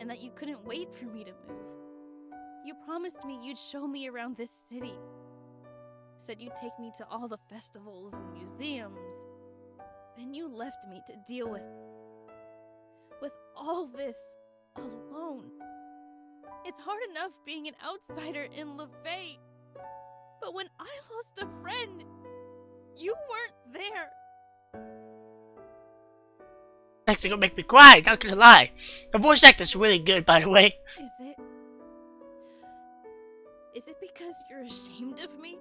and that you couldn't wait for me to move. You promised me you'd show me around this city. Said you'd take me to all the festivals and museums. Then you left me to deal with all this alone. It's hard enough being an outsider in Lefay. But when I lost a friend, you weren't there. That's gonna make me cry, not gonna lie. The voice actor's really good, by the way. Is it because you're ashamed of me?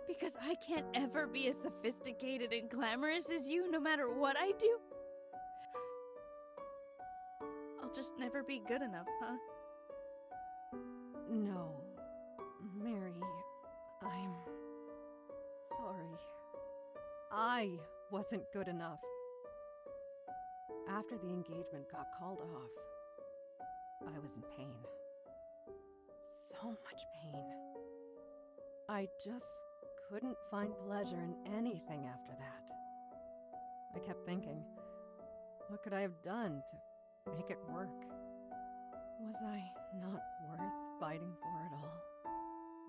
Because I can't ever be as sophisticated and glamorous as you no matter what I do? I'll just never be good enough, huh? No, Mary, I'm sorry. I wasn't good enough. After the engagement got called off, I was in pain. So much pain. I just couldn't find pleasure in anything after that. I kept thinking, what could I have done to make it work? Was I not worth fighting for at all?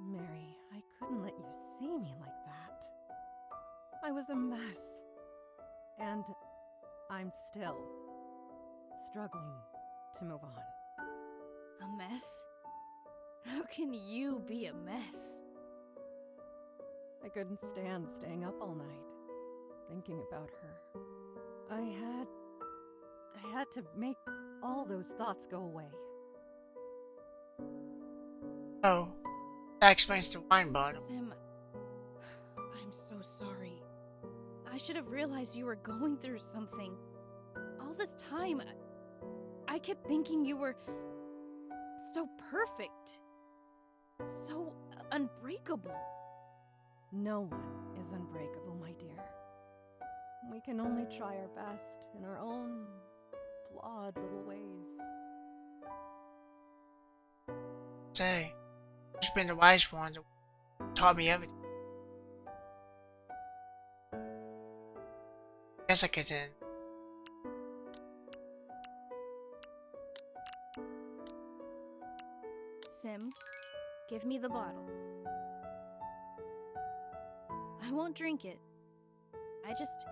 Mary, I couldn't let you see me like that. I was a mess. And I'm still struggling to move on. A mess? How can you be a mess? I couldn't stand staying up all night, thinking about her. I had to make all those thoughts go away. Oh, that explains the wine bottle. Sim, I'm so sorry. I should have realized you were going through something. All this time, I kept thinking you were so perfect. So unbreakable. No one is unbreakable, my dear. We can only try our best in our own flawed little ways. Say, you've been the wise one that taught me everything. Guess I could then. Sim, give me the bottle. I won't drink it. I just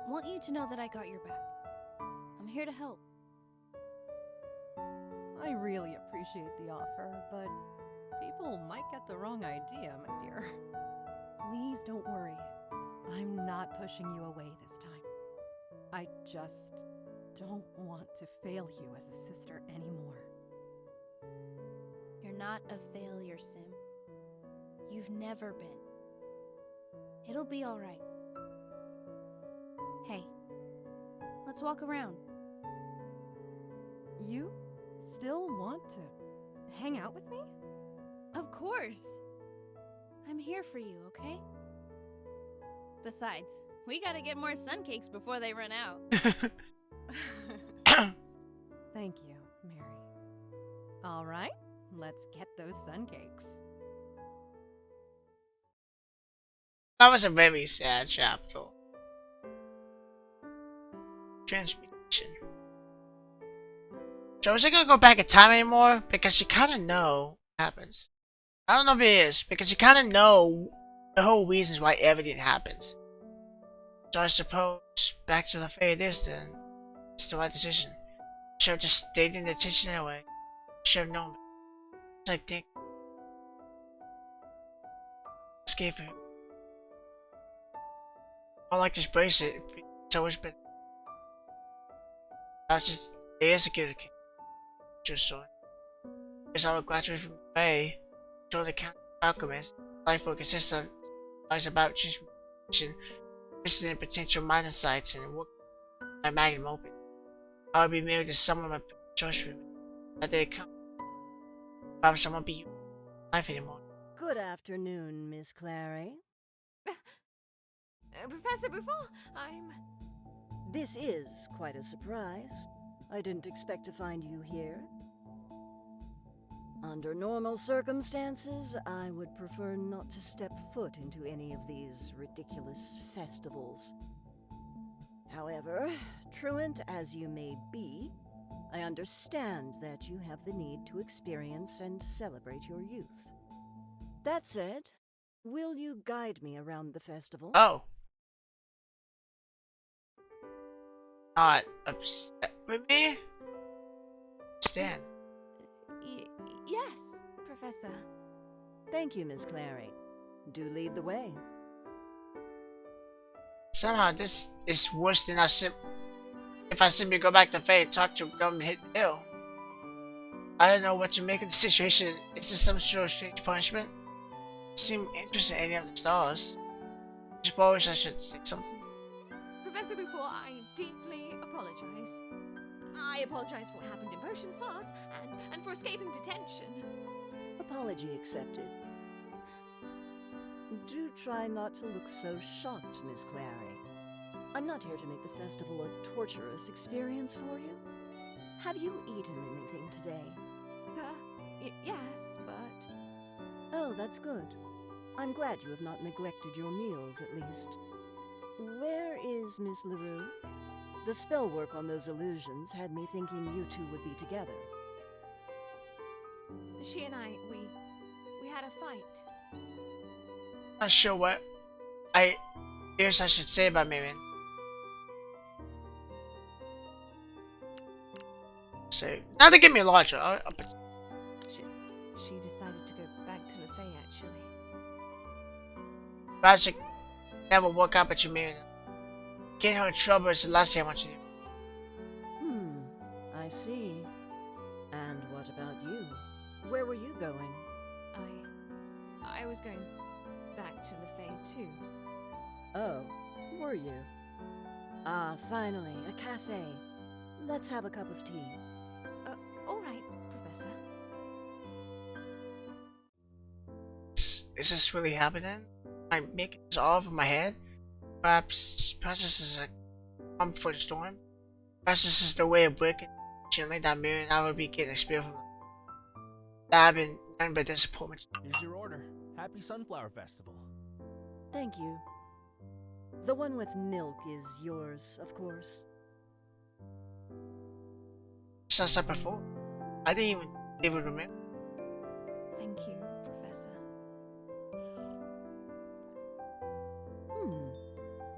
want you to know that I got your back. I'm here to help. I really appreciate the offer, but people might get the wrong idea, my dear. Please don't worry. I'm not pushing you away this time. I just don't want to fail you as a sister anymore. You're not a failure, Sim. You've never been. It'll be all right. Hey, let's walk around. You still want to hang out with me? Of course. I'm here for you, okay? Besides, we gotta get more sun cakes before they run out. Thank you, Mary. All right, let's get those sun cakes. That was a very sad chapter. Transmutation. So is it gonna go back in time anymore? Because you kinda know what happens. I don't know if it is, because you kinda know the whole reasons why everything happens. So I suppose back to the fate it is then. It's the right decision. Should have just stayed in the attention anyway. Should have known. I think. Escape it. I like this bracelet. It's always been. I was just executed. Just so. Because I would graduate from Bay. Join the Council of Alchemists. Life will consist of lies about transformation, visiting potential minor sites, and work my magnum open. I would be married to someone my choice for me. That day come. Promise I won't be life anymore. Good afternoon, Miss Clary. Professor Buffon, This is quite a surprise. I didn't expect to find you here. Under normal circumstances, I would prefer not to step foot into any of these ridiculous festivals. However, truant as you may be, understand that you have the need to experience and celebrate your youth. That said, will you guide me around the festival? Oh. Not upset with me? Stan. Yes, Professor. Thank you, Miss Clary. Do lead the way. Somehow this is worse than if I simply go back to Fae and talk to Government Hit the Hill. I don't know what to make of the situation. Is this some sort of strange punishment? Seem interested in any of the stars. I suppose I should say something. Professor, before I deeply apologize. I apologize for what happened in Potions Lost and for escaping detention. Apology accepted. Do try not to look so shocked, Miss Clary. I'm not here to make the festival a torturous experience for you. Have you eaten anything today? Yes, but... Oh, that's good. I'm glad you have not neglected your meals, at least. Where is Miss LaRue? The spell work on those illusions had me thinking you two would be together. She and I, we had a fight. Not sure what I should say about Miriam. So now they give me a larger. She decided to go back to LaFay, actually. Magic never work out, but you Miriam. Getting her in trouble is the last thing I want you to do. I see. And what about you? Where were you going? I was going back to LaFay too. Oh, were you? Ah, finally, a cafe. Let's have a cup of tea. All right, Professor. Is this really happening? Am I making this all over my head? Perhaps this is a calm before the storm? Perhaps this is the way of breaking gently that Miriam and I will be getting experience from that have been nothing but disappointment. Here's your order. Happy Sunflower Festival. Thank you. The one with milk is yours, of course. Just as I said before, I didn't even remember. Thank you, Professor.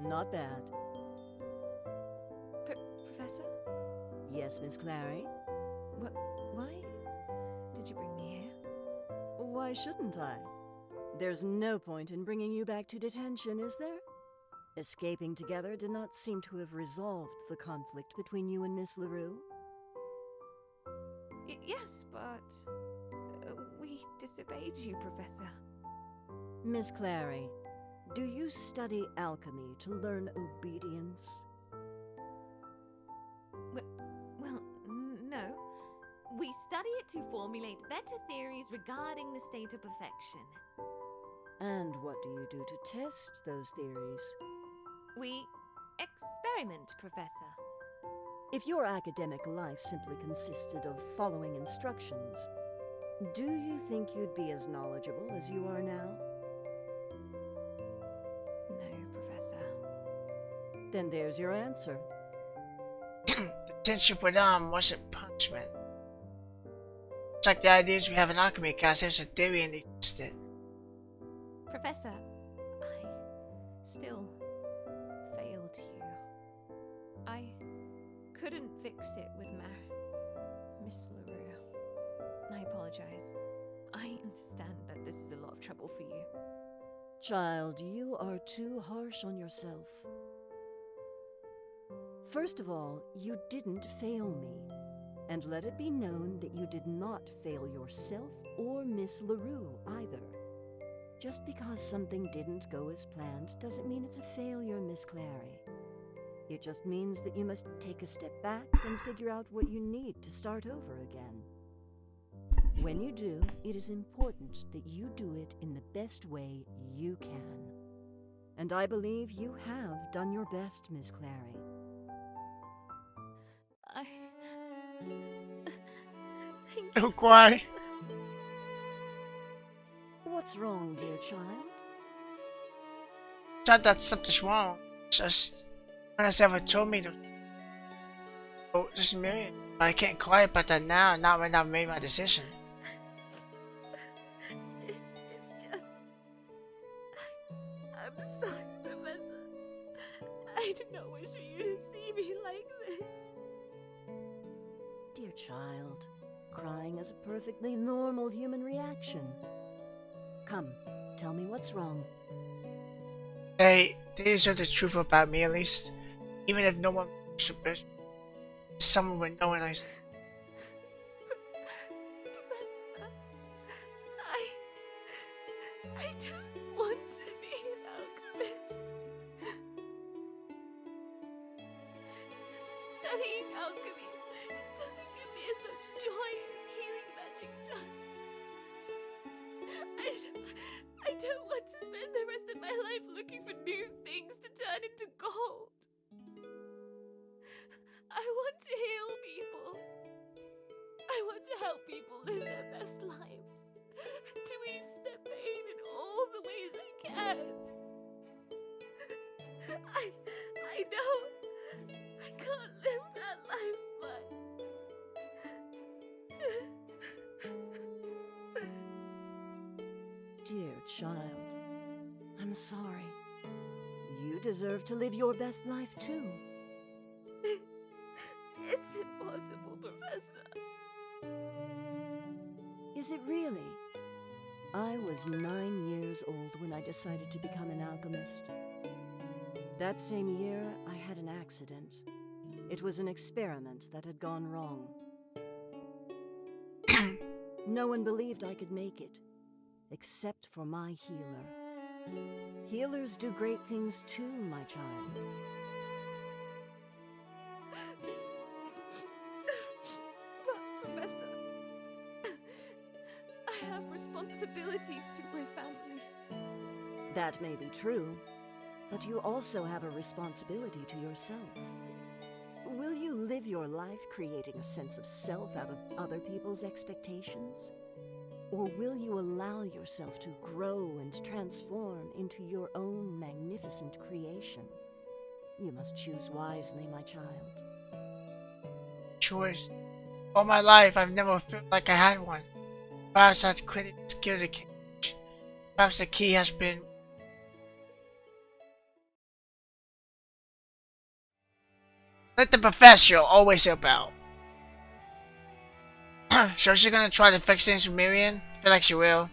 Not bad. Professor? Yes, Miss Clary? Why did you bring me here? Why shouldn't I? There's no point in bringing you back to detention, is there? Escaping together did not seem to have resolved the conflict between you and Miss LaRue. Yes, but we disobeyed you, Professor. Miss Clary, do you study alchemy to learn obedience? Well, no. We study it to formulate better theories regarding the state of perfection. And what do you do to test those theories? We experiment, Professor. If your academic life simply consisted of following instructions, do you think you'd be as knowledgeable as you are now? No, Professor. Then there's your answer. Detention for them wasn't punishment. It's like the ideas we have in alchemy class, there's a theory and they test it. Professor, I still failed you. I couldn't fix it with Miss LaRue. I apologize. I understand that this is a lot of trouble for you. Child, you are too harsh on yourself. First of all, you didn't fail me. And let it be known that you did not fail yourself or Miss LaRue either. Just because something didn't go as planned doesn't mean it's a failure, Miss Clary. It just means that you must take a step back and figure out what you need to start over again. When you do, it is important that you do it in the best way you can. And I believe you have done your best, Miss Clary. Thank you. Don't cry. What's wrong, dear child? It's not that something's wrong. It's just no one has ever told me to Oh, this is Miriam. But I can't cry about that now, not when I've made my decision. It's just... I'm sorry, Professor. I did not wish for you to see me like this. Dear child, crying is a perfectly normal human reaction. Come, tell me what's wrong. They deserve the truth about me at least. Even if no one someone would know and I Professor, I don't want to be an alchemist. Studying alchemy just doesn't give me as much joy as healing magic does. I don't want to spend the rest of my life looking for new things to turn into gold. I want to heal people. I want to help people live their best lives. To ease their pain in all the ways I can. I know I can't live that life, but... Dear child, I'm sorry. You deserve to live your best life too. It's impossible, Professor. Is it really? I was 9 years old when I decided to become an alchemist. That same year, I had an accident. It was an experiment that had gone wrong. No one believed I could make it, except for my healer. Healers do great things too, my child. But, Professor, I have responsibilities to my family. That may be true, but you also have a responsibility to yourself. Will you live your life creating a sense of self out of other people's expectations? Or will you allow yourself to grow and transform into your own magnificent creation? You must choose wisely, my child. choice. All my life, I've never felt like I had one. Perhaps I had quit it to kill the cage. Perhaps the key has been. Let the professor always help out. So she's gonna try to fix things with Miriam? I feel like she will.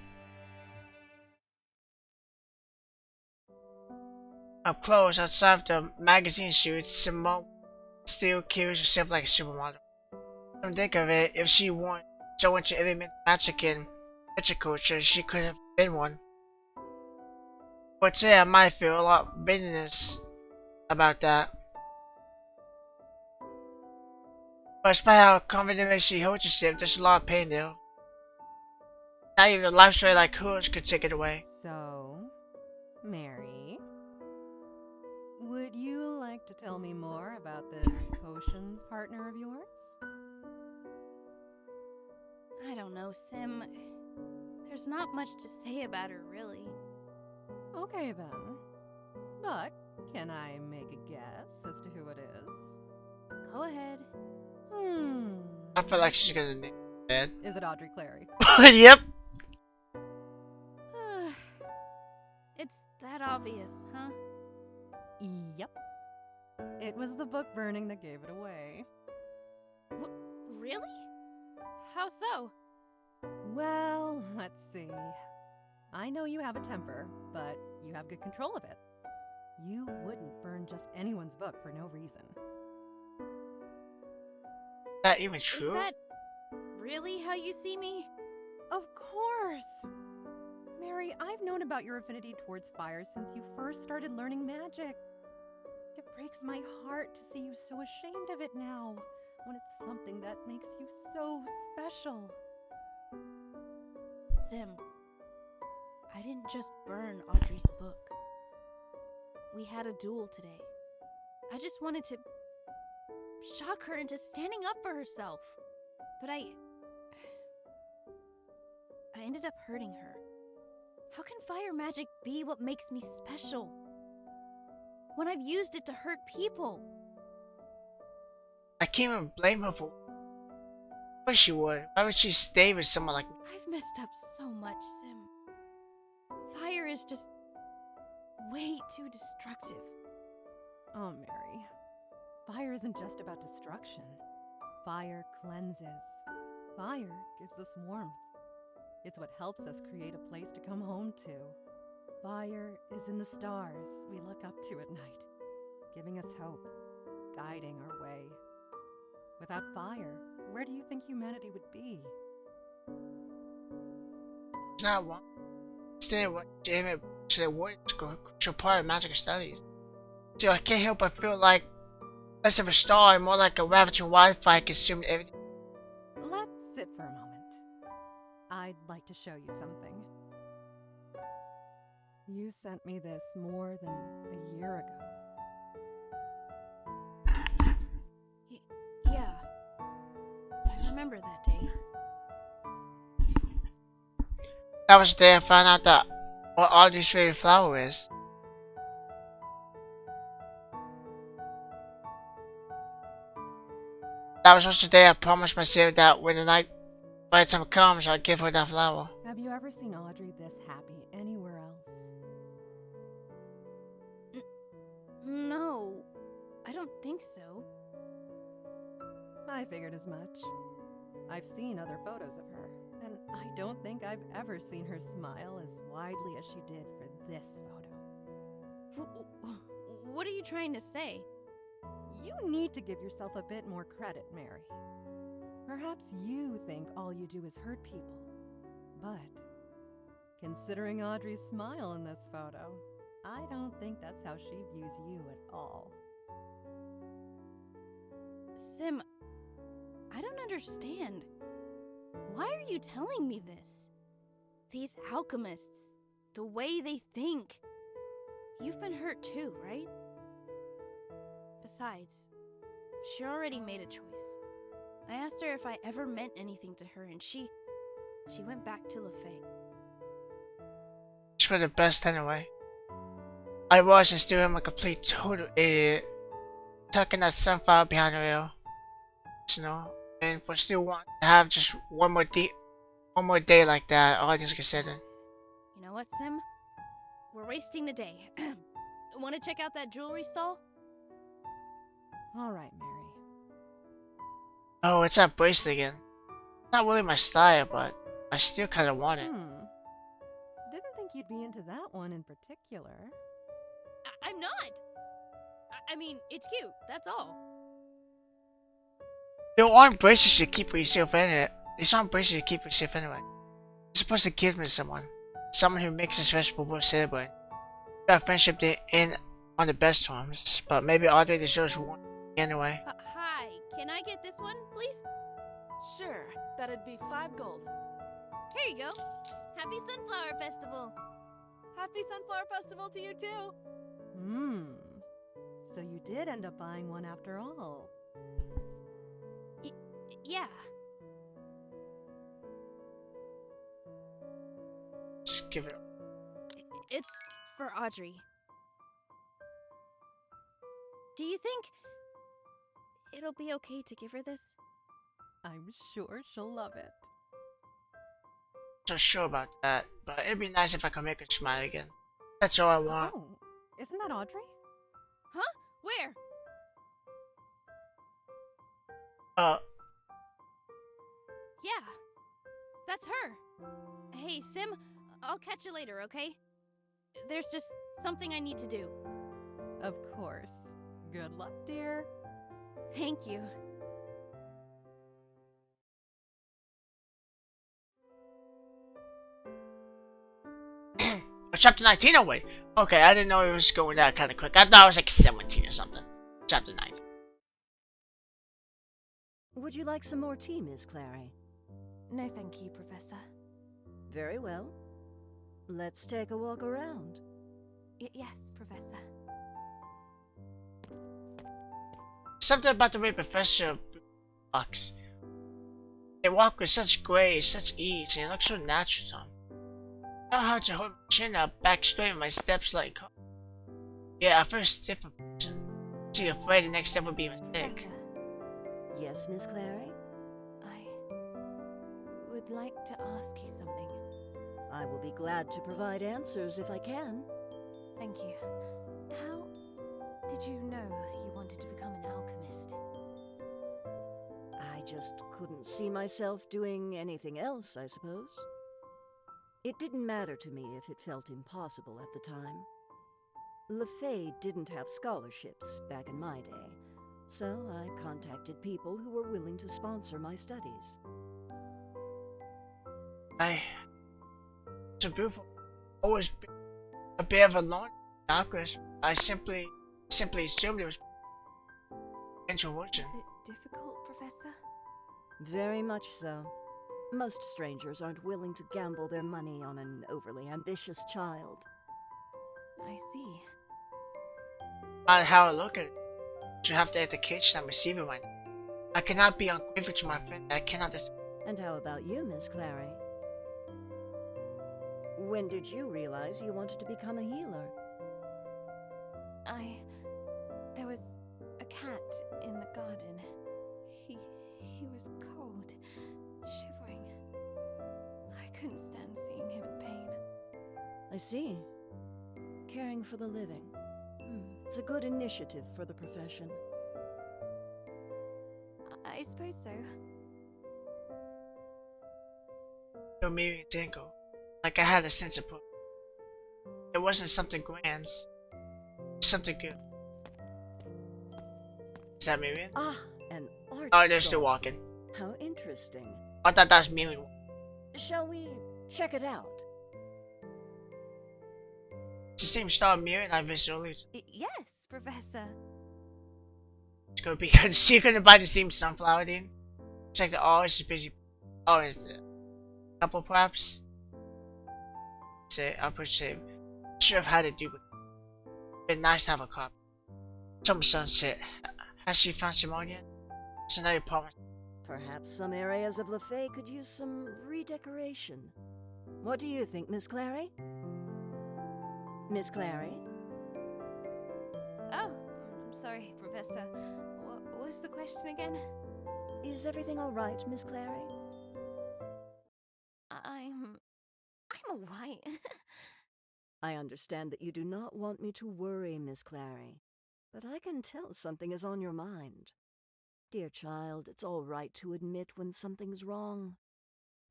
Up close, outside of the magazine shoots, Simone still carries herself like a supermodel. Come to think of it, if she wanted so into element magic and picture culture, she could have been one. But today I might feel a lot of bitterness about that. But despite how confidently she holds herself, there's a lot of pain there. Not even a life story like hers could take it away. So, Mary, would you like to tell me more about this potions partner of yours? I don't know, Sim. There's not much to say about her, really. Okay then. But can I make a guess as to who it is? Go ahead. I feel like she's gonna name it. Is it Audrey Clary? Yep. It's that obvious, huh? Yep. It was the book burning that gave it away. Really? How so? Well, let's see. I know you have a temper, but you have good control of it. You wouldn't burn just anyone's book for no reason. Is that even true? Is that really how you see me? Of course! Mary, I've known about your affinity towards fire since you first started learning magic. It breaks my heart to see you so ashamed of it now, when it's something that makes you so special. Sim, I didn't just burn Audrey's book. We had a duel today. I just wanted to shock her into standing up for herself. But I ended up hurting her. How can fire magic be what makes me special when I've used it to hurt people? I can't even blame her for what she would. Why would she stay with someone like me? I've messed up so much, Sim. Fire is just way too destructive. Oh, Mary. Fire isn't just about destruction. Fire cleanses. Fire gives us warmth. It's what helps us create a place to come home to. Fire is in the stars we look up to at night, giving us hope, guiding our way. Without fire, where do you think humanity would be? It's not one. Instead, what Jamie to the woods go a crucial part of magical studies. So I can't help but feel like less of a star and more like a ravaging wildfire consuming everything. Let's sit for a moment. I'd like to show you something. You sent me this more than a year ago. Yeah. I remember that day. That was the day I found out that what Audrey's favorite flower is. That was also the day I promised myself that when the right time comes, I'd give her that flower. Have you ever seen Audrey this happy anywhere else? No, I don't think so. I figured as much. I've seen other photos of her, and I don't think I've ever seen her smile as widely as she did for this photo. What are you trying to say? You need to give yourself a bit more credit, Mary. Perhaps you think all you do is hurt people, but considering Audrey's smile in this photo, I don't think that's how she views you at all. Sim, I don't understand. Why are you telling me this? These alchemists, the way they think. You've been hurt too, right? Besides, she already made a choice. I asked her if I ever meant anything to her, and she went back to LaFay. It's for the best anyway. I was and still am a complete total idiot, tucking that sunflower behind her ear. You know, and for still want to have just one more day like that, all things considered. You know what, Sim? We're wasting the day. Want to check out that jewelry stall? All right, Mary. Oh, it's that bracelet again. Not really my style, but I still kind of want it. Didn't think you'd be into that one in particular. I'm not! I mean, it's cute, that's all. There aren't bracelets you keep for yourself in it. These aren't bracelets you keep for yourself anyway. You're supposed to give them to someone. Someone who makes this festival worth celebrating. That friendship didn't end on the best terms, but maybe Audrey deserves one anyway. Hi, can I get this one, please? Sure, that'd be 5 gold. Here you go. Happy Sunflower Festival. Happy Sunflower Festival to you too. So you did end up buying one after all. Yeah. Just give it. It's for Audrey. Do you think it'll be okay to give her this? I'm sure she'll love it. Not so sure about that, but it'd be nice if I could make her smile again. That's all I want. Oh, isn't that Audrey? Huh? Where? Yeah, that's her. Hey, Sim, I'll catch you later, okay? There's just something I need to do. Of course. Good luck, dear. Thank you. Chapter 19, oh wait. Okay, I didn't know it was going that kind of quick. I thought it was like 17 or something. Chapter 19. Would you like some more tea, Miss Clary? No, thank you, Professor. Very well. Let's take a walk around. Yes, Professor. Something about the way Professor walks. They walk with such grace, such ease, and it looks so natural to them. I know how to hold my chin up, back straight, and my steps like. Yeah, I feel stiff and see afraid the next step would be a mistake. Professor, Yes, Miss Clary? I would like to ask you something. I will be glad to provide answers if I can. Thank you. How did you know you wanted to become an alchemist? I just couldn't see myself doing anything else, I suppose. It didn't matter to me if it felt impossible at the time. LeFay didn't have scholarships back in my day, so I contacted people who were willing to sponsor my studies. It's a beautiful. Always been a bit of a long alchemist. I simply assumed it was intuition. Is it difficult, Professor? Very much so. Most strangers aren't willing to gamble their money on an overly ambitious child. I see. How I look at it, you have to hit the kitchen and receive it right now. I cannot be ungrateful to my friend. I cannot. And how about you, Miss Clary? When did you realize you wanted to become a healer? There was a cat in the garden. He was cold, shivering. I couldn't stand seeing him in pain. I see. Caring for the living. It's a good initiative for the profession. I suppose so. No, maybe it didn't go. Like I had a sense of purpose. It wasn't something grand. Something good. Is that Miriam? Ah, an art Oh, they're stall. still walking. How interesting. I thought that was Miriam. Shall we check it out? It's the same style of Miriam I visited earlier. Yes, Professor. It's gonna be good. She gonna buy the same sunflower then? Check the it's just busy. Oh, is the couple perhaps? Say, I'll put save. Should have had a duplicate. Been nice to have a copy. Some sunset. Has she found Simone yet? It's another problem. Perhaps some areas of LeFay could use some redecoration. What do you think, Miss Clary? Miss Clary? Oh, I'm sorry, Professor. What was the question again? Is everything all right, Miss Clary? I'm all right. I understand that you do not want me to worry, Miss Clary, but I can tell something is on your mind. Dear child, it's all right to admit when something's wrong.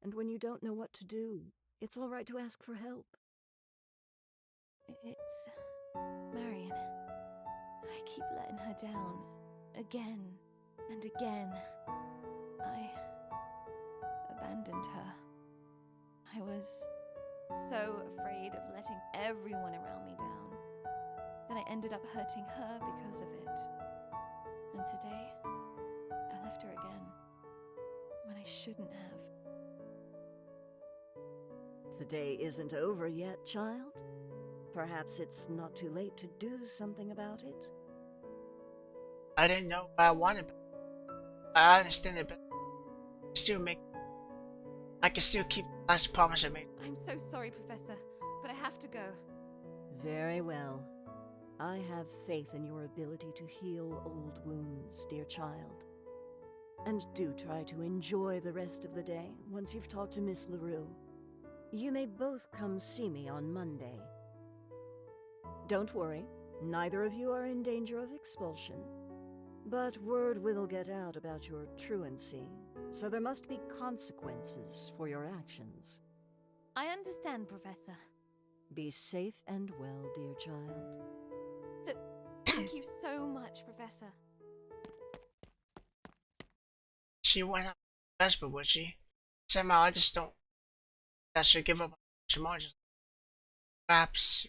And when you don't know what to do, it's all right to ask for help. It's Marion. I keep letting her down. Again and again. I abandoned her. I was so afraid of letting everyone around me down that I ended up hurting her because of it. And today, I left her again when I shouldn't have. The day isn't over yet, child. Perhaps it's not too late to do something about it. I didn't know what I wanted, but I understand it, but I can still keep the last promise I made. I'm so sorry, Professor, but I have to go. Very well. I have faith in your ability to heal old wounds, dear child. And do try to enjoy the rest of the day once you've talked to Miss LaRue. You may both come see me on Monday. Don't worry, neither of you are in danger of expulsion. But word will get out about your truancy, so there must be consequences for your actions. I understand, Professor. Be safe and well, dear child. Thank you so much, Professor. She went up desperate, would she? Somehow I just don't. I should give up on Simone. Perhaps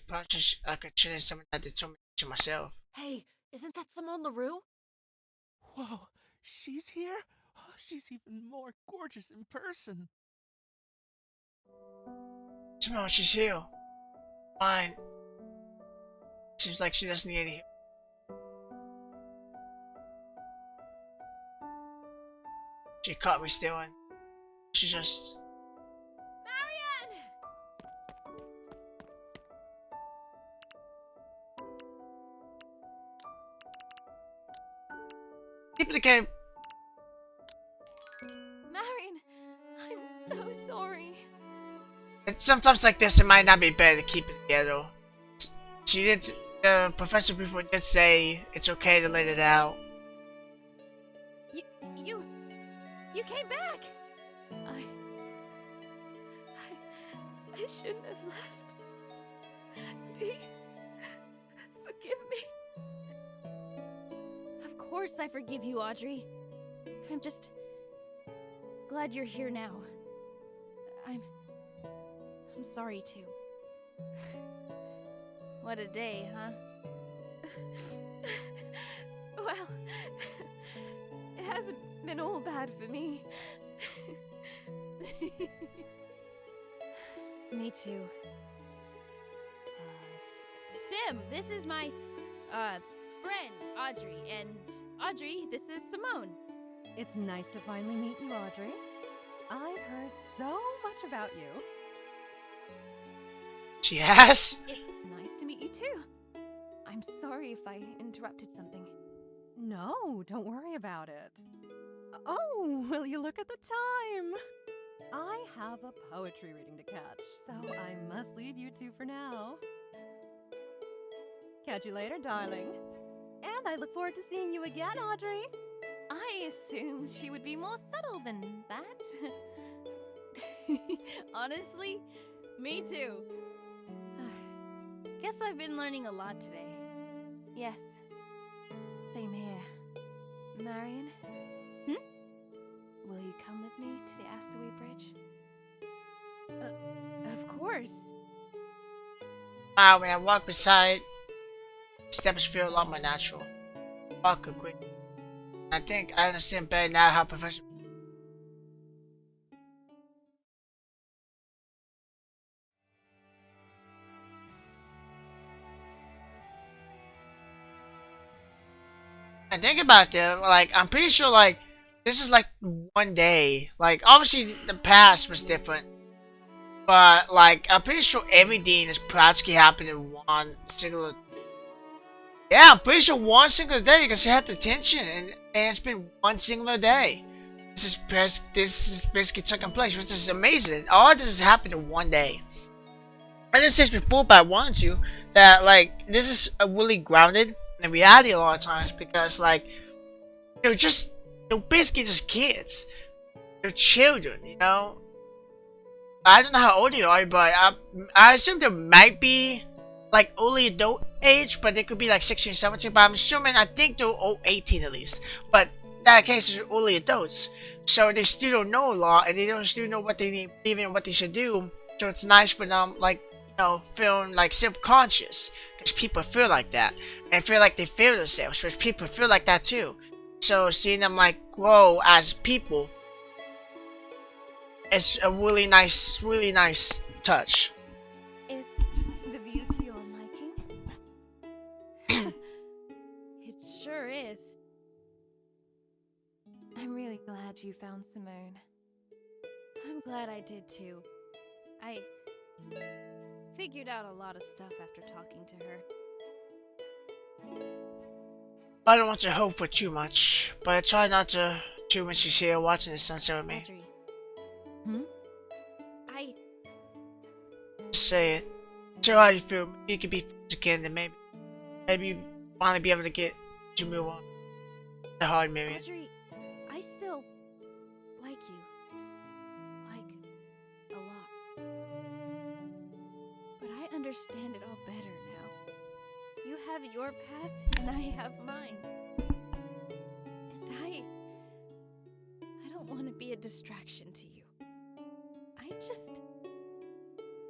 I could change some of that determination myself. Hey, isn't that Simone LaRue? Whoa, she's here? Oh, she's even more gorgeous in person. Simone, she's here. Fine. Seems like she doesn't need any help. She caught me stealing. She just. Marion! Duplicate. Marion, I'm so sorry. It's sometimes like this, it might not be better to keep it together. She did, the professor before did say it's okay to let it out. You came back! I shouldn't have left. Dee, forgive me. Of course I forgive you, Audrey. I'm just glad you're here now. I'm sorry too. What a day, huh? Well, it hasn't been all bad for me. Me too. Sim, this is my, friend, Audrey. And Audrey, this is Simone. It's nice to finally meet you, Audrey. I've heard so much about you. She has? It's nice to meet you too. I'm sorry if I interrupted something. No, don't worry about it. Oh, will you look at the time? I have a poetry reading to catch, so I must leave you two for now. Catch you later, darling. And I look forward to seeing you again, Audrey. I assumed she would be more subtle than that. Honestly, me too. Guess I've been learning a lot today. Yes, same here. Marion? Will you come with me to the Astaway Bridge? Of course. Wow, when I walk beside, steps feel a lot more natural. Walk quick. I think I understand better now how Professor. I think about it, like, I'm pretty sure, like, this is like one day. Like, obviously the past was different. But, like, I'm pretty sure everything is practically happened in one single. Yeah, I'm pretty sure one single day because you had the tension and it's been one singular day. This is basically taking place, which is amazing. All this has happened in one day. I didn't say this before, but I wanted to, that, like, this is really grounded in reality a lot of times because, like, they're basically just kids. They're children, you know? I don't know how old they are, but I assume they might be, like, early adult age, but they could be, like, 16, 17, but I'm assuming, I think they're 18 at least. But in that case, they're early adults. So they still don't know a lot, and they don't still know what they need, even what they should do. So it's nice for them, like, you know, feeling, like, self-conscious. Because people feel like that. And feel like they fail themselves, which people feel like that too. So seeing them, like, grow as people, it's a really nice touch. Is the view to your liking? It sure is. I'm really glad you found Simone. I'm glad I did too. I figured out a lot of stuff after talking to her. I don't want to hope for too much, but I try not to too when she's here watching the sunset with me. Audrey. Just say it. Tell how you feel. Maybe you could be friends again, and maybe you finally be able to get to move on. The hard, Miriam. Audrey, I still like you. Like, a lot. But I understand it all better now. You have your path, and I have mine. And I don't want to be a distraction to you. I just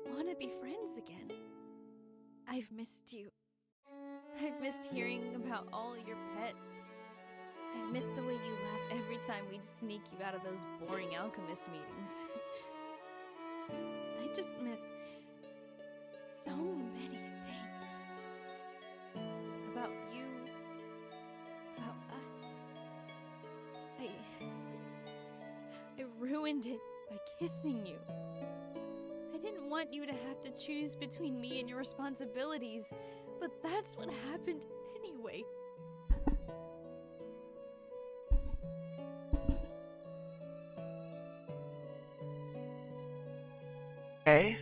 want to be friends again. I've missed you. I've missed hearing about all your pets. I've missed the way you laugh every time we'd sneak you out of those boring alchemist meetings. I just miss so many things. About you. About us. I ruined it by kissing you. I didn't want you to have to choose between me and your responsibilities, but that's what happened anyway. Okay.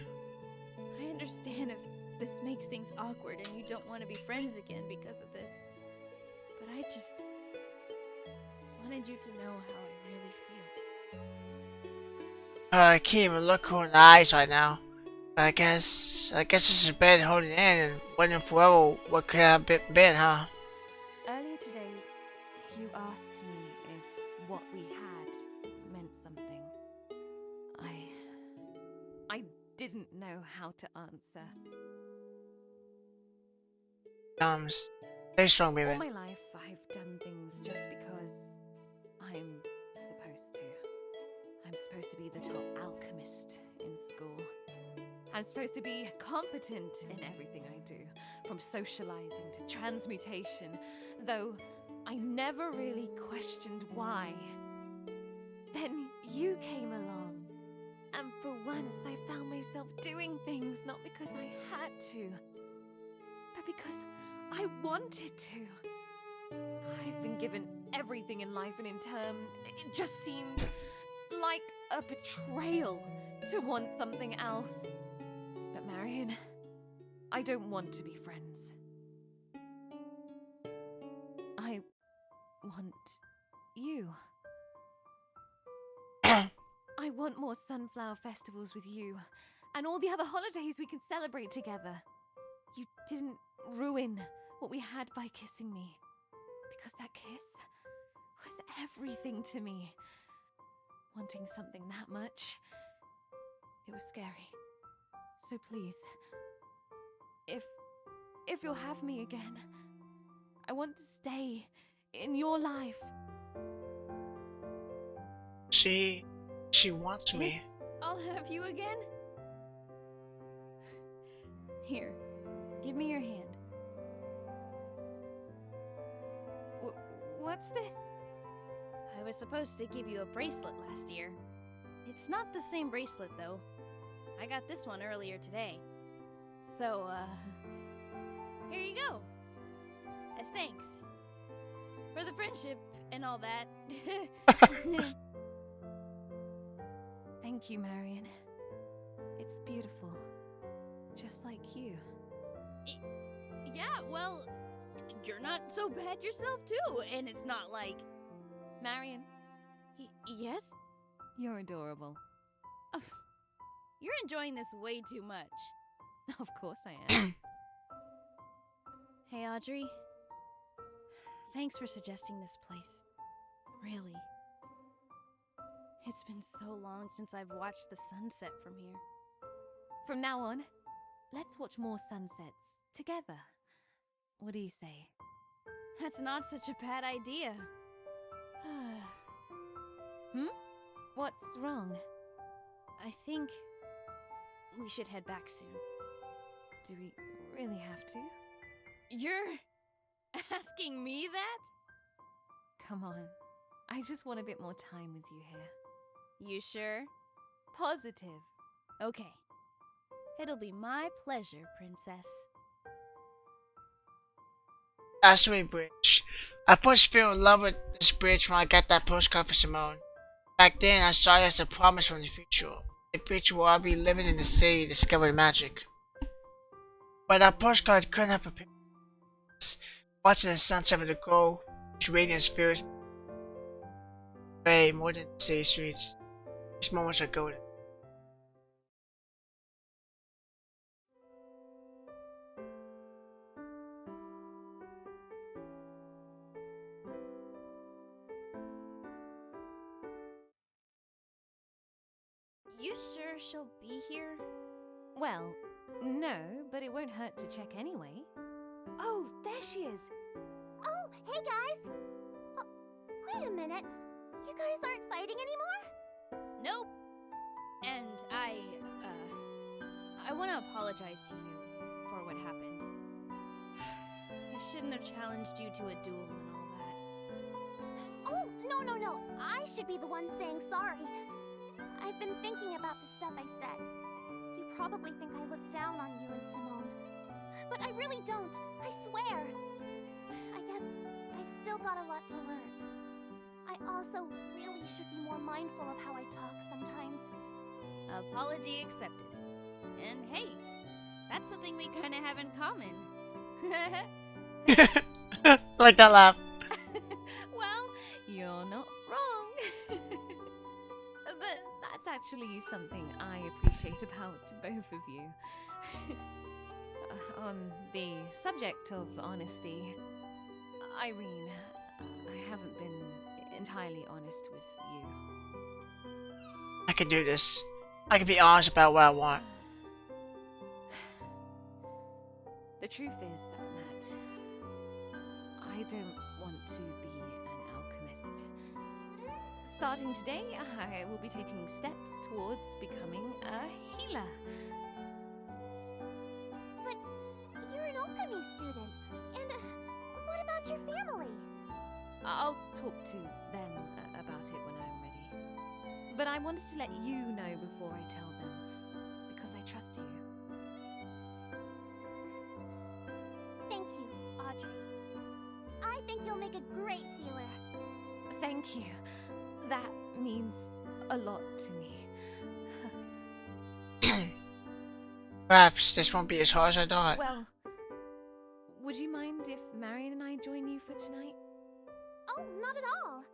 I understand if this makes things awkward and you don't want to be friends again because of this. But I just wanted you to know how I really feel. I can't even look her in the eyes right now. But I guess this is better than holding in and wondering forever what could have been, huh? Earlier today, you asked me if what we had meant something. I didn't know how to answer. Stay strong, baby. All my life, I've done things just because I'm supposed to. I'm supposed to be the top alchemist in school. I'm supposed to be competent in everything I do, from socializing to transmutation, though I never really questioned why. Then you came along, and for once I found myself doing things not because I had to, but because I wanted to. I've been given everything in life, and in turn, it just seemed like a betrayal to want something else. But Marion, I don't want to be friends. I want you. I want more sunflower festivals with you, and all the other holidays we can celebrate together. You didn't ruin what we had by kissing me, because that kiss was everything to me. Wanting something that much, it was scary. So please, if you'll have me again, I want to stay in your life. She wants me. I'll have you again? Here, give me your hand. What's this? I was supposed to give you a bracelet last year. It's not the same bracelet, though. I got this one earlier today. So, here you go. As thanks. For the friendship and all that. Thank you, Marion. It's beautiful. Just like you. Yeah, well, you're not so bad yourself, too. And it's not like... Marion, yes? you're adorable. You're enjoying this way too much. Of course I am. Hey, Audrey. Thanks for suggesting this place. Really. It's been so long since I've watched the sunset from here. From now on, let's watch more sunsets together. What do you say? That's not such a bad idea. What's wrong? I think we should head back soon. Do we really have to? You're asking me that? Come on. I just want a bit more time with you here. You sure? Positive. Okay. It'll be my pleasure, Princess. Ashley Bridge. I first fell in love with this bridge when I got that postcard for Simone. Back then, I saw it as a promise from the future. A future where I'll be living in the city discovering magic. But that postcard couldn't have prepared me. Watching the sunset with the gold, its radiance fills way more than the city streets. These moments are golden. You sure she'll be here? Well, no, but it won't hurt to check anyway. Oh, there she is. Oh, hey guys! Oh, wait a minute. You guys aren't fighting anymore? Nope. And I want to apologize to you for what happened. I shouldn't have challenged you to a duel and all that. Oh, no. I should be the one saying sorry. I've been thinking about the stuff I said. You probably think I look down on you and Simone. But I really don't, I swear. I guess I've still got a lot to learn. I also really should be more mindful of how I talk sometimes. Apology accepted. And hey, that's something we kind of have in common. Like that laugh. Well, you're not wrong. But that's actually something I appreciate about both of you. On the subject of honesty, Irene, I haven't been entirely honest with you. I can do this. I can be honest about what I want. The truth is that I don't want to be an alchemist. Starting today, I will be taking steps towards becoming a healer. But you're an alchemy student. And what about your family? I'll talk to them about it when I'm ready. But I wanted to let you know before I tell them, because I trust you. Thank you, Audrey. I think you'll make a great healer. Thank you. That means a lot to me. Perhaps this won't be as hard as I thought. Well, would you mind if Marion and I join you for tonight? Oh, not at all.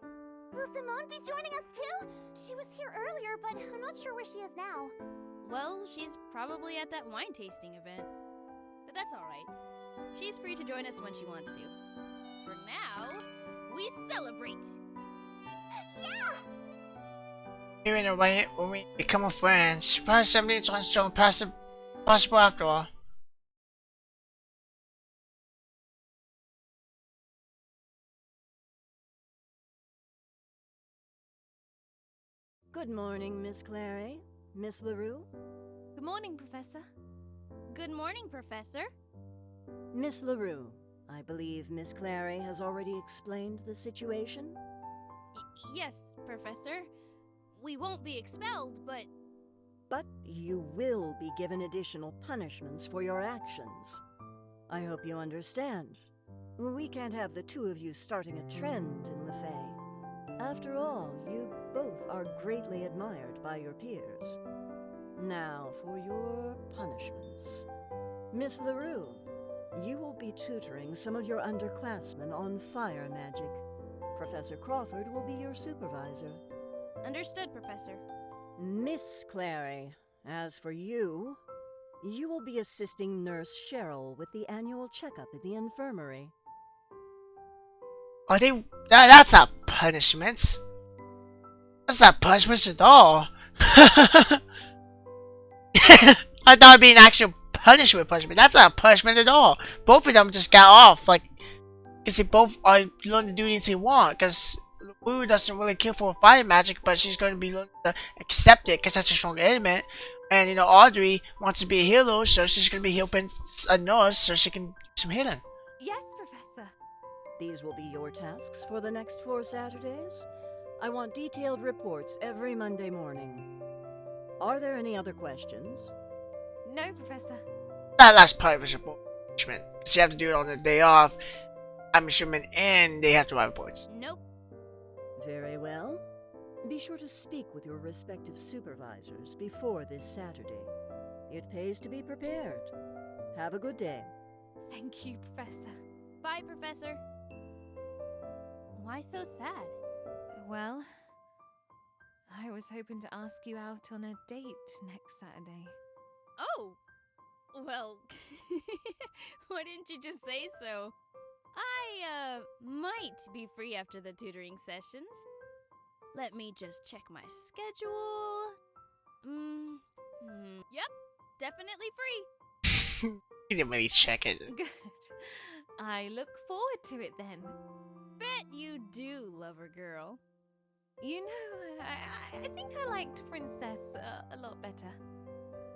Will Simone be joining us too? She was here earlier, but I'm not sure where she is now. Well, she's probably at that wine tasting event. But that's alright. She's free to join us when she wants to. For now, we celebrate! Yeah! Even when we become friends, probably something's so possible after all. Good morning, Miss Clary. Miss LaRue? Good morning, Professor. Good morning, Professor. Miss LaRue, I believe Miss Clary has already explained the situation? Yes, Professor. We won't be expelled, but... But you will be given additional punishments for your actions. I hope you understand. We can't have the two of you starting a trend in LeFay. After all, you both are greatly admired by your peers. Now for your punishments. Miss LaRue, you will be tutoring some of your underclassmen on fire magic. Professor Crawford will be your supervisor. Understood, Professor. Miss Clary, as for you, you will be assisting Nurse Cheryl with the annual checkup at the infirmary. Are they? That's not punishments. That's not punishments at all. I thought it'd be an actual punishment. That's not a punishment at all. Both of them just got off, like, because they both are learning to do anything they want. Because Wu doesn't really care for fire magic, but she's going to be learning to accept it because that's a strong element. And you know, Audrey wants to be a healer, so she's going to be helping a nurse so she can do some healing. Yes, Professor. These will be your tasks for the next 4 Saturdays. I want detailed reports every Monday morning. Are there any other questions? No, Professor. That last part was a punishment, because you have to do it on the day off, I'm assuming, and they have to write reports. Nope. Very well. Be sure to speak with your respective supervisors before this Saturday. It pays to be prepared. Have a good day. Thank you, Professor. Bye, Professor. Why so sad? Well, I was hoping to ask you out on a date next Saturday. Oh! Well, why didn't you just say so? I, might be free after the tutoring sessions. Let me just check my schedule. Yep, definitely free. You didn't really check it. Good. I look forward to it then. Bet you do, lover girl. You know, I think I liked Princess a lot better.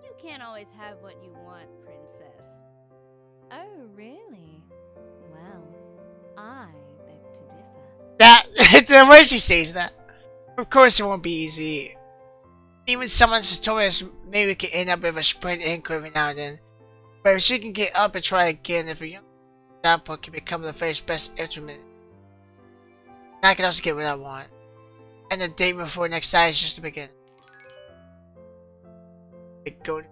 You can't always have what you want, Princess. Oh, really? Well, I beg to differ. That, the way she says that. Of course it won't be easy. Even someone's told us maybe we can end up with a sprint income every now and then. But if she can get up and try again, if a young example can become the first best instrument, I can also get what I want. And the day before next Saturday is just the beginning. Go.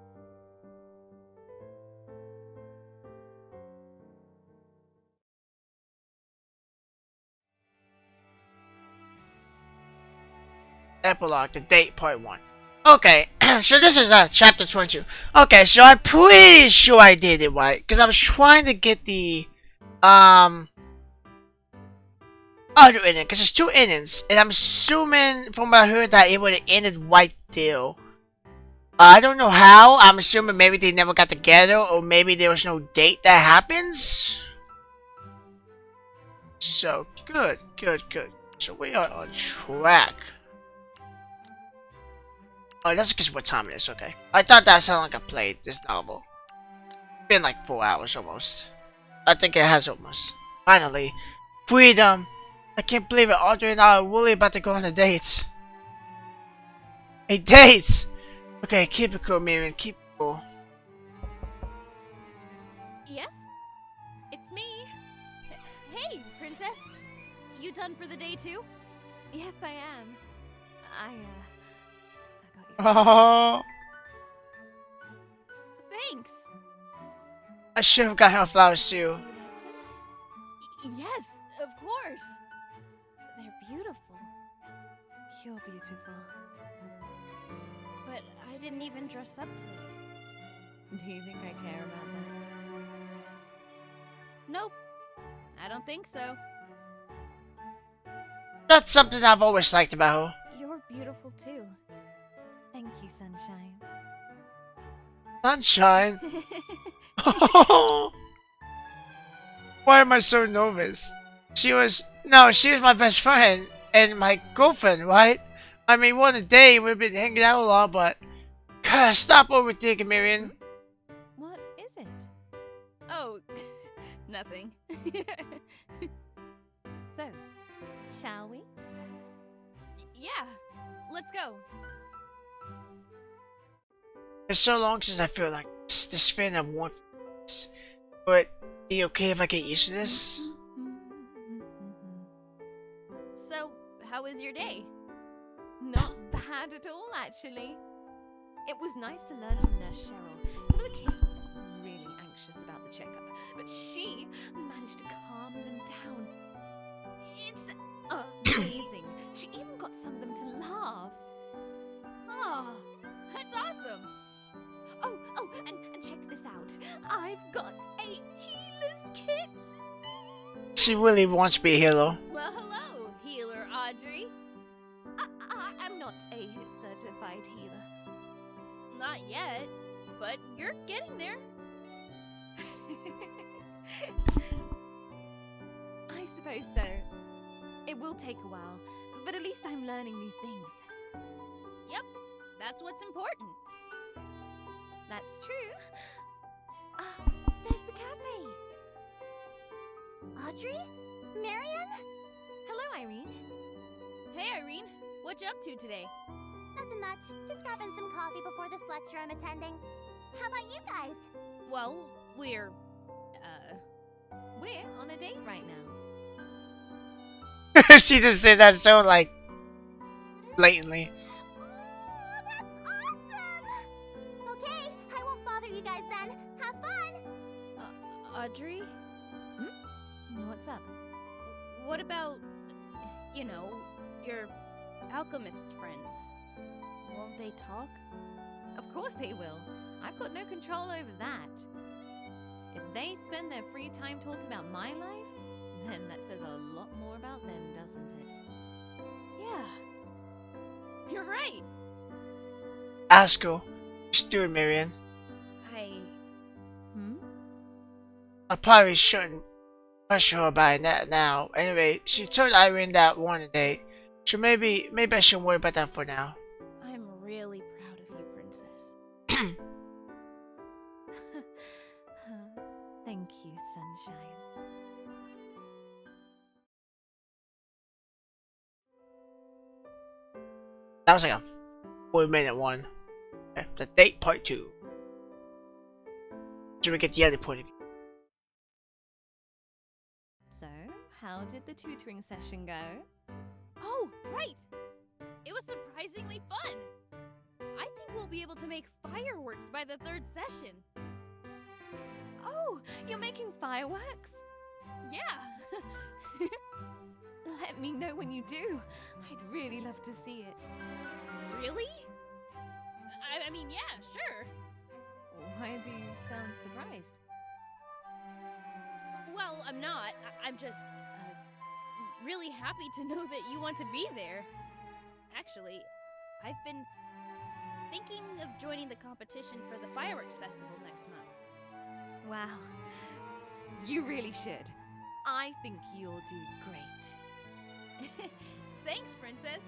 Epilogue, the date, part 1. Okay, so this is chapter 22. Okay, so I'm pretty sure I did it right, because I was trying to get the other ending, because there's 2 endings, and I'm assuming from what I heard that it would have ended right there. I don't know how. I'm assuming maybe they never got together, or maybe there was no date that happens. So good. So we are on track. Oh, that's because what time it is, okay. I thought that sounded like I played this novel. It's been like 4 hours almost. I think it has almost. Finally. Freedom! I can't believe it, Audrey and I are really about to go on a date. A date! Okay, keep it cool, Miriam, keep it cool. Yes? It's me. Hey, princess. You done for the day too? Yes, I am. I got you. Oh, Thanks. I should have got her flowers Do too. you like them? Yes, of course. They're beautiful. You're beautiful. But I didn't even dress up today. Do you think I care about that? Nope. I don't think so. That's something I've always liked about her. You're beautiful too. Thank you, Sunshine. Sunshine. Why am I so nervous? She was my best friend and my girlfriend, right? I mean, one a day we've been hanging out a lot, but gosh, stop overthinking, Miriam. What is it? Oh, nothing. So, shall we? Yeah, let's go. It's so long since I feel like this feeling of warmth. But be okay if I get used to this? So, how was your day? Not bad at all, actually. It was nice to learn from Nurse Cheryl. Some of the kids were really anxious about the checkup, but she managed to calm them down. It's amazing. She even got some of them to laugh. Oh, that's awesome. Oh, and check this out. I've got a healer's kit. She really wants to be a hero. Well, hello, healer Audrey. I'm not a certified healer. Not yet, but you're getting there. I suppose so. It will take a while, but at least I'm learning new things. Yep, that's what's important. That's true. Ah, there's the cafe. Audrey? Marion? Hello, Irene. Hey, Irene, what you up to today? Nothing much. Just grabbing some coffee before this lecture I'm attending. How about you guys? Well, we're on a date right now. She just said that so like blatantly. Ooh, that's awesome! Okay, I won't bother you guys then. Have fun! Audrey? What's up? What about, your alchemist friends? Won't they talk? Of course they will. I've got no control over that. If they spend their free time talking about my life, then that says a lot more about them, doesn't it? Yeah. You're right. Ask her. Just do it, Marion. I probably shouldn't pressure her by that now. Anyway, she told Irene that one a date. So maybe I shouldn't worry about that for now. I'm really proud of you, Princess. Thank you, Sunshine. That was like a 4-minute one. Okay, the date part 2. So we get the other point of view. So, how did the tutoring session go? Oh, right! It was surprisingly fun! I think we'll be able to make fireworks by the 3rd session. Oh, you're making fireworks? Yeah! Let me know when you do. I'd really love to see it. Really? I mean, yeah, sure. Why do you sound surprised? Well, I'm not. I'm just really happy to know that you want to be there. Actually, I've been thinking of joining the competition for the fireworks festival next month. Wow. You really should. I think you'll do great. Thanks, Princess.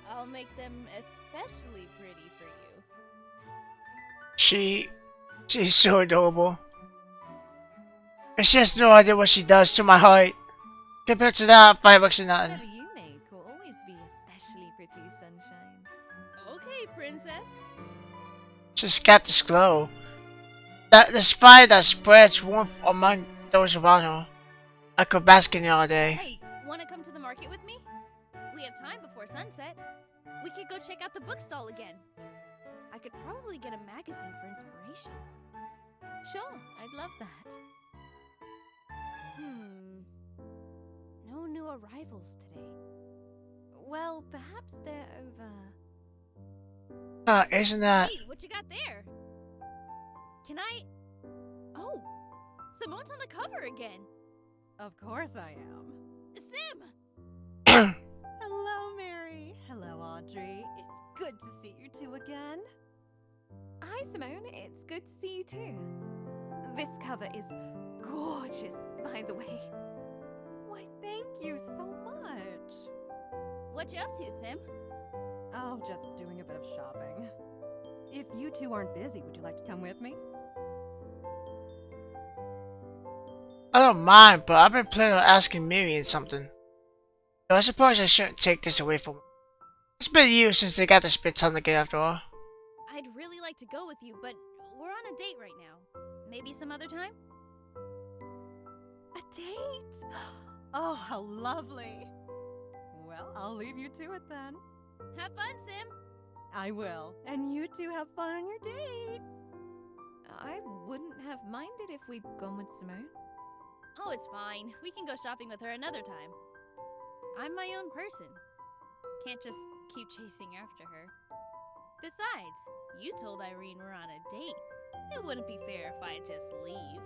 I'll make them especially pretty for you. She's so adorable. And she has no idea what she does to my heart. Compared to that, fireworks are nothing. Whatever you make will always be especially pretty, Sunshine. Okay, Princess. She's got this glow. The spire that spreads warmth among those around her. I could bask in it all day. Hey, wanna come to the market with me? We have time before sunset. We could go check out the bookstall again. I could probably get a magazine for inspiration. Sure, I'd love that. No new arrivals today. Well, perhaps they're over. Isn't that... Hey, what you got there? Can I... Oh, Simone's on the cover again. Of course I am. Sim! Hello, Mary. Hello, Audrey. It's good to see you two again. Hi, Simone. It's good to see you too. This cover is gorgeous, by the way. Why, thank you so much. What you up to, Sim? Oh, just doing a bit of shopping. If you two aren't busy, would you like to come with me? I don't mind, but I've been planning on asking Miriam something. So I suppose I shouldn't take this away from her. It's been years since they got to spend time together after all. I'd really like to go with you, but we're on a date right now. Maybe some other time? A date? Oh, how lovely. Well, I'll leave you to it then. Have fun, Sim! I will. And you two have fun on your date. I wouldn't have minded if we'd gone with Simone. Oh, it's fine. We can go shopping with her another time. I'm my own person. Can't just keep chasing after her. Besides, you told Irene we're on a date. It wouldn't be fair if I just leave.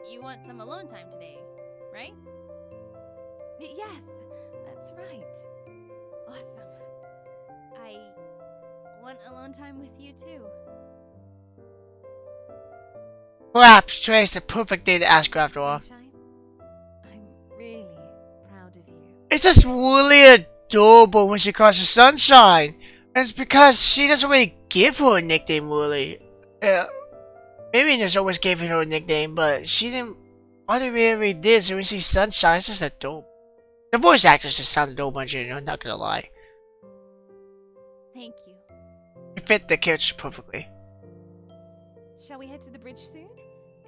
You want some alone time today, right? Yes, that's right. Awesome. I want alone time with you too. Perhaps today's the perfect day to ask her after all. Sunshine, I'm really proud of you. It's just really adorable when she calls her Sunshine. And it's because she doesn't really give her a nickname, really. Miriam has always given her a nickname, but she didn't. All they really did, so when she sees Sunshine, it's just adorable. The voice actress just sounded adorable in general, not gonna lie. Thank you. It fit the characters perfectly. Shall we head to the bridge soon?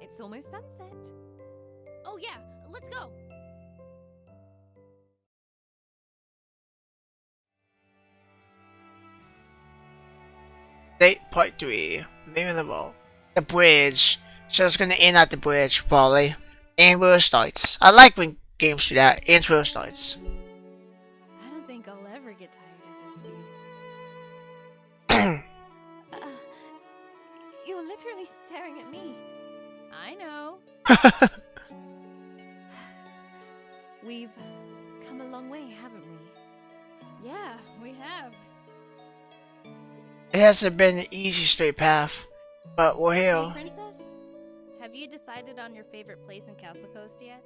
It's almost sunset. Oh yeah, let's go. Date part 3. Leaving the wall. The bridge. So it's gonna end at the bridge, probably. And where it starts. I like when games do that. And where it starts. I don't think I'll ever get tired of this view. You're literally staring at me. I know. We've come a long way, haven't we? Yeah, we have. It hasn't been an easy straight path, but we're Hey, here. Princess? Have you decided on your favorite place in Castle Coast yet?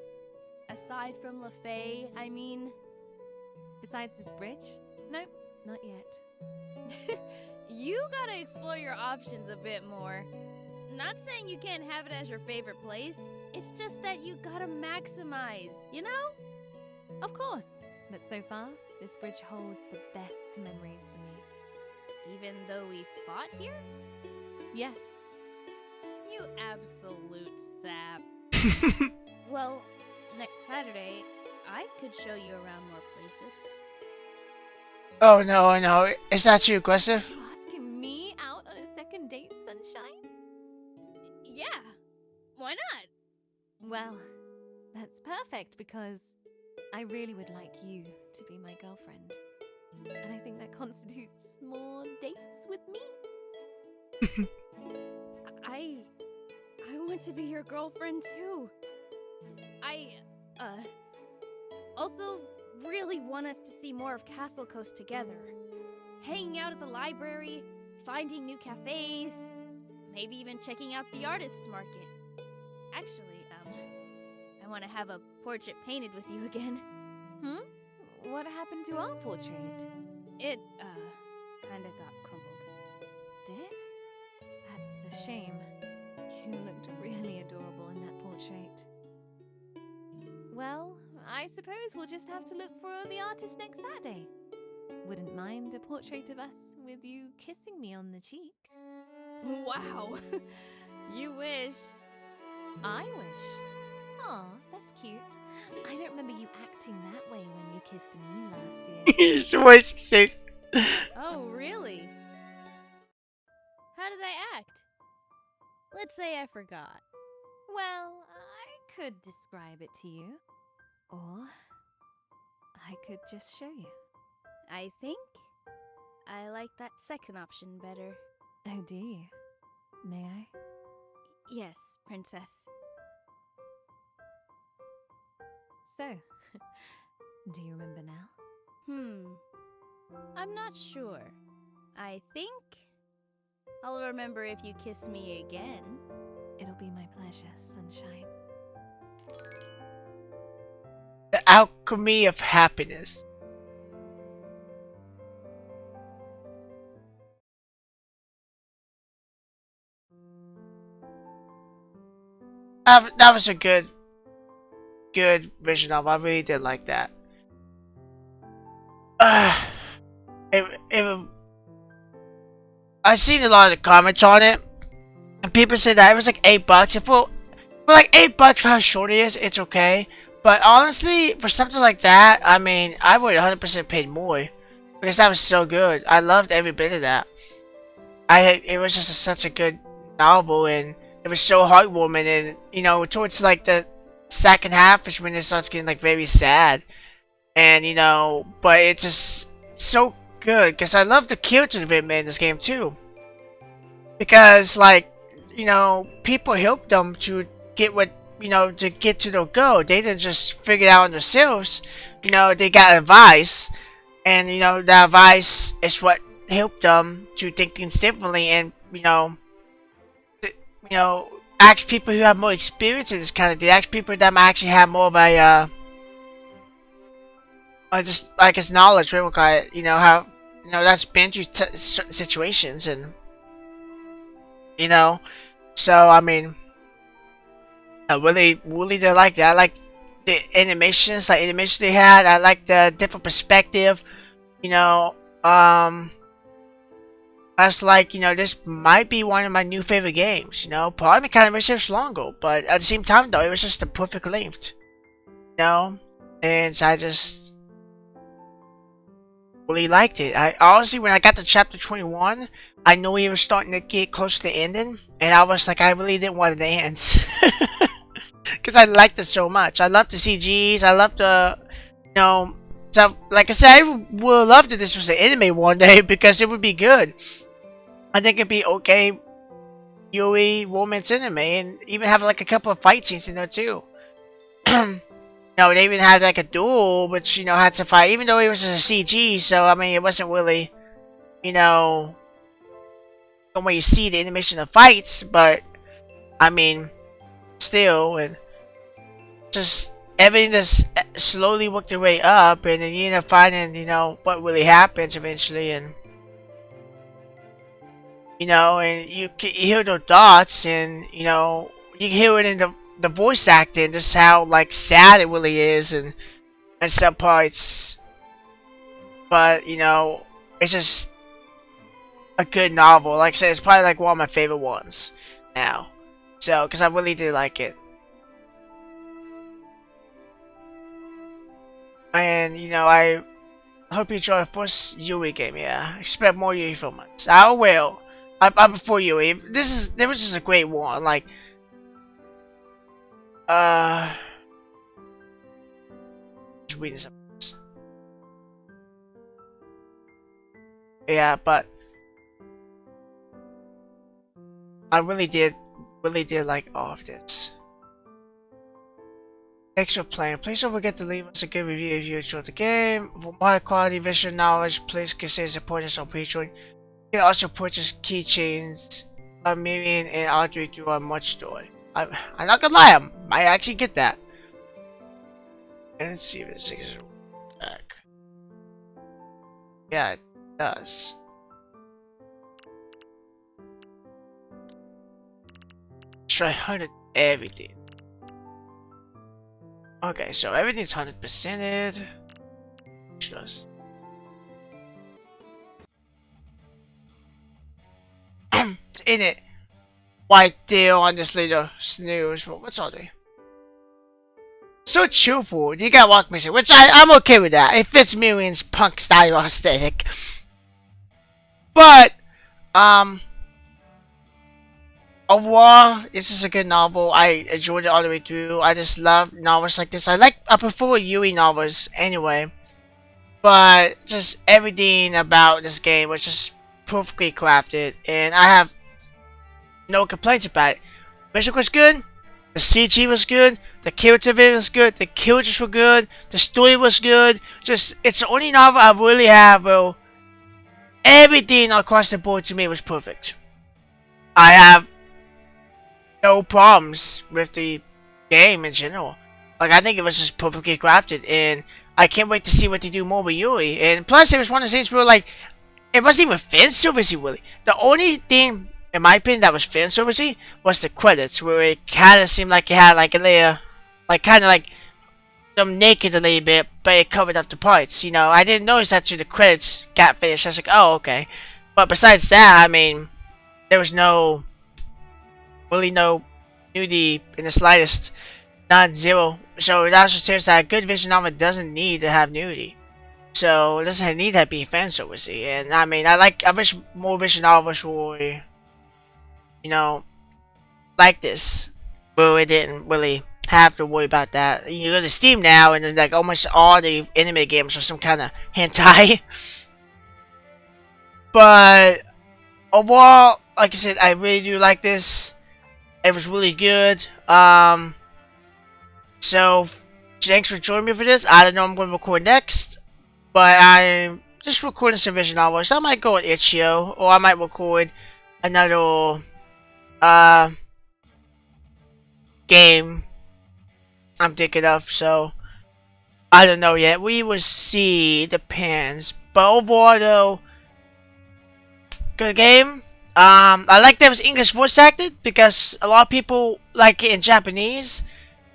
Aside from LaFay, I mean. Besides this bridge? Nope, not yet. You gotta explore your options a bit more. Not saying you can't have it as your favorite place, it's just that you gotta maximize, you know? Of course, but so far, this bridge holds the best memories for me. Even though we fought here? Yes. You absolute sap. Well, next Saturday, I could show you around more places. Oh no, no. Is that too aggressive? You asking me out on a second date, Sunshine? Yeah. Why not? Well, because I really would like you to be my girlfriend. And I think that constitutes more dates with me. I want to be your girlfriend too. I also really want us to see more of Castle Coast together. Hanging out at the library, finding new cafes, maybe even checking out the artist's market. Actually, I want to have a portrait painted with you again. What happened to our portrait? It, kinda got crumbled. Did it? That's a shame. You looked really adorable in that portrait. Well, I suppose we'll just have to look for the artist next Saturday. Wouldn't mind a portrait of us with you kissing me on the cheek. Wow! You wish. I wish. Aw, that's cute. I don't remember you acting that way when you kissed me last year. His voice says. Oh, really? How did I act? Let's say I forgot. Well, I could describe it to you. Or I could just show you. I think I like that second option better. Oh, do you? May I? Yes, Princess. So, do you remember now? I'm not sure. I think I'll remember if you kiss me again. It'll be my pleasure, Sunshine. The alchemy of happiness. That was a good vision of. I really did like that. I've seen a lot of the comments on it, and people said that it was like $8. If for like $8 for how short it is, it's okay. But honestly, for something like that, I mean, I would 100% paid more because that was so good. I loved every bit of that. It was just such a good novel, and it was so heartwarming. And you know, towards like the second half is when it starts getting like very sad, and you know, but it's just so good because I love the character development in this game too. Because like, you know, people helped them to get what, you know, to get to their goal. They didn't just figure it out on themselves. You know, they got advice, and you know, that advice is what helped them to think things differently, and you know, ask people who have more experience in this kind of thing. Ask people that might actually have more of a just like his knowledge, right? You know, how, you know, that's been through certain situations, and you know, so I mean, I really did like that. I like the animations they had. I like the different perspective. You know, I was like, you know, this might be one of my new favorite games. You know, part of me kind of wish it was longer, but at the same time, though, it was just the perfect length. You know, and so I just really liked it. I honestly, when I got to chapter 21, I knew we were starting to get close to the ending, and I was like, I really didn't want it to end. Because I liked it so much. I love the CGs. I love the, you know, so like I said, I would love that this was an anime one day because it would be good. I think it'd be okay, Yui romance anime, and even have like a couple of fight scenes in there too. You know, they even had like a duel, which, you know, had to fight, even though it was a CG. So I mean, it wasn't really, you know, the way you see the animation of fights, but I mean, still, and just everything just slowly worked their way up, and then you end up finding, you know, what really happens eventually, and you know, and you can hear their thoughts, and you know, you can hear it in the voice acting, just how like sad it really is, and some parts, but you know, it's just a good novel. Like I said, it's probably like one of my favorite ones now. So, because I really do like it. And, you know, I hope you enjoy the first Yui game, yeah. Expect more Yui films. I will. I'm before Yui. There was just a great one. Like, reading some of this. Yeah, but I really did like all of this. Thanks for playing. Please don't forget to leave us a good review if you enjoyed the game. For more quality visual knowledge, please consider supporting us on Patreon. You can also purchase keychains of Miriam and Audrey through our merch store. I'm not gonna lie, I might actually get that. And let's see if it takes it back. Yeah, it does. Let's try 100 everything. Okay, so everything's 100%ed. Trust. In it. White deal on this little snooze. What's all day? So cheerful. You got walk mission, which I'm okay with that. It fits Miriam's punk style aesthetic. But overall, this is a good novel. I enjoyed it all the way through. I just love novels like this. I prefer Yui novels anyway. But just everything about this game was just perfectly crafted, and I have no complaints about it. Music was good, the CG was good, the character was good, the characters were good, the story was good. Just, it's the only novel I really have, bro. Everything across the board to me was perfect. I have no problems with the game in general. Like, I think it was just perfectly crafted, and I can't wait to see what they do more with Yui. And plus, it was one of the things where, like, it wasn't even fan servicey, really. The only thing, in my opinion, that was fan servicey was the credits, where it kind of seemed like it had like a layer, like kind of like them naked a little bit, but it covered up the parts. You know, I didn't notice that till the credits got finished. I was like, oh, okay. But besides that, I mean, there was really no nudity in the slightest, not zero. So that just tells that a good visual novel doesn't need to have nudity. So it doesn't need to be fan servicey. And I mean, I wish more visual novels were, you know, like this, but we didn't really have to worry about that. You go to Steam now, and like almost all the anime games are some kind of hentai. But overall, like I said, I really do like this. It was really good. So thanks for joining me for this. I don't know what I'm going to record next, but I'm just recording some visual novels. I might go on Itch.io, or I might record another game I'm thinking of, so I don't know yet. We will see. Depends. But overall though, good game. I like that it was English voice acted because a lot of people like it in Japanese.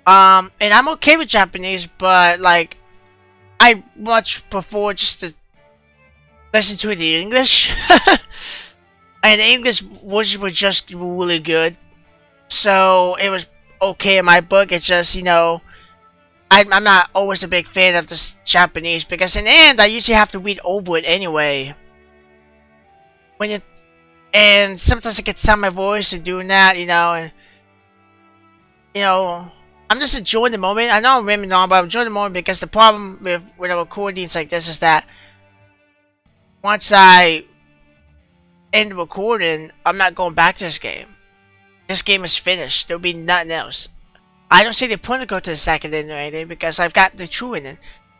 And I'm okay with Japanese, but like I much prefer just to listen to it in English. And the English voices were just really good. So it was okay in my book. It's just, you know, I'm not always a big fan of this Japanese because in the end I usually have to read over it anyway. And sometimes I get tired of my voice and doing that, you know, and you know, I'm just enjoying the moment. I know I'm rimming on, but I'm enjoying the moment because the problem with when I record things like this is that once I end the recording, I'm not going back to this game. This game is finished. There'll be nothing else. I don't see the point to go to the second ending or anything because I've got the true ending.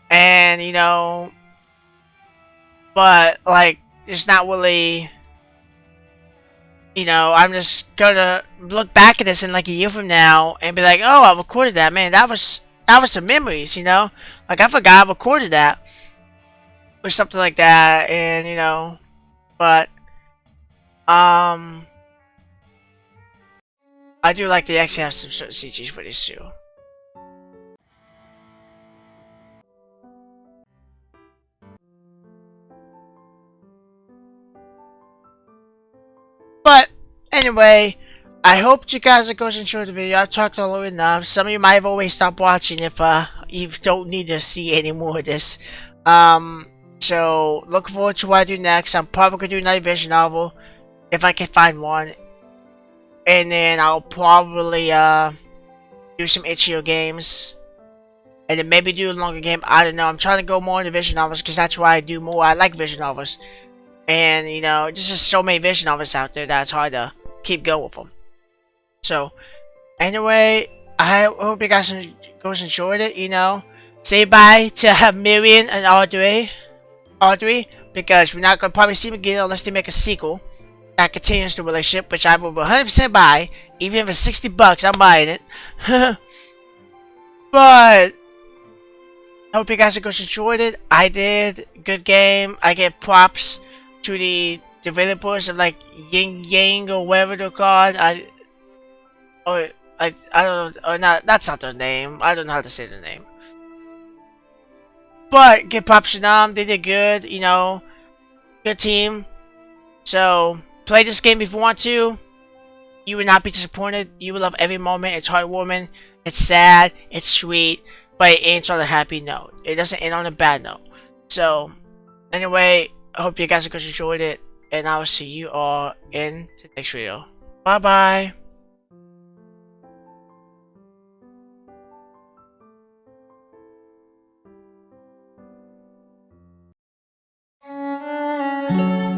And, you know, but, like, there's not really, you know, I'm just gonna look back at this in like a year from now and be like, oh, I recorded that, man. That was some memories, you know? Like, I forgot I recorded that. Or something like that, and, you know, but, I do like they actually have some certain CGs for this too. But anyway, I hope you guys are going to enjoy the video. I've talked all over enough. Some of you might have already stopped watching if you don't need to see any more of this. So look forward to what I do next. I'm probably gonna do another visual novel if I can find one. And then I'll probably do some Itch.io games. and then maybe do a longer game. I don't know. I'm trying to go more into visual novels because that's why I do more. I like visual novels, and you know, there's just so many visual novels out there that it's hard to keep going with them. So, anyway, I hope you guys enjoyed it. You know, say bye to Miriam and Audrey, because we're not gonna probably see them again unless they make a sequel that continues the relationship, which I will 100% buy. Even if it's $60, I'm buying it. But I hope you guys enjoyed it. I did. Good game. I give props to the developers of like Ying Yang or whatever they're called. I don't know, or not. That's not their name. I don't know how to say their name. But give props to them. They did good. You know, good team. So play this game if you want to. You will not be disappointed. You will love every moment. It's heartwarming. It's sad. It's sweet. But it ends on a happy note. It doesn't end on a bad note. So, anyway, I hope you guys enjoyed it. And I will see you all in the next video. Bye bye. Thank you.